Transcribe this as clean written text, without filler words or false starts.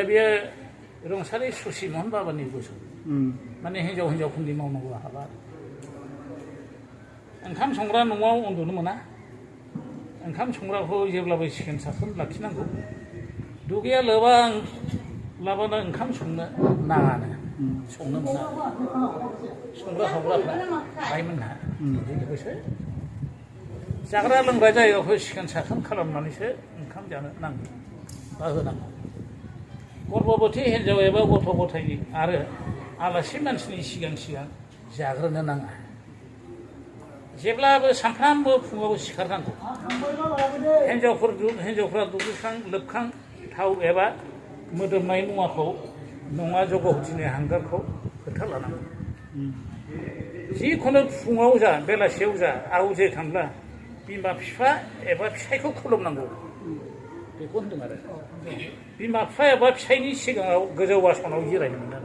बेयो रुंसारि ससिमोहन बाबानि बोसोन माने हिनजावफोरनि मावनांगौ हाबा ओंखाम संग्रा न'आव उन्दुनो मोना ओंखाम संग्राखौ जेब्लाबो सिखोन साखोन लाखिनांगौ दुगैया लाबानो ओंखाम संनो नाङानो संनो मोना संग्रा खावग्राफ्रा आइमोनहा लोगोसे जाग्रा लोंग्रा जायगाखौ सिखोन साखोन खालामनानैसो ओंखाम जानो नांगौ बा होनांगौ गर्भबती हिन्जाव एबा गथ' गथायनि आरो आलासि मानसिनि सिगां जाग्रोनो नाङा जेब्लाबो सानफ्रामबो फुङाव सिखारनांगौ हिन्जावफ्रा दुगैखां लोबखां थाव एबा मोदोमनाय मुवाखौ नङा जगहुथिनि हांगारखौ फोथा लानांगौ जिखुनु फुङाव जा बेलासियाव जा आवजेखांब्ला बिमा बिफा एबा फिसायखौ खुलुमनांगौ बेखौ होनदों आरो बिमा बिफा एबा फिसायनि सिगाङाव गोजौ आसनाव जिरायनो मोनो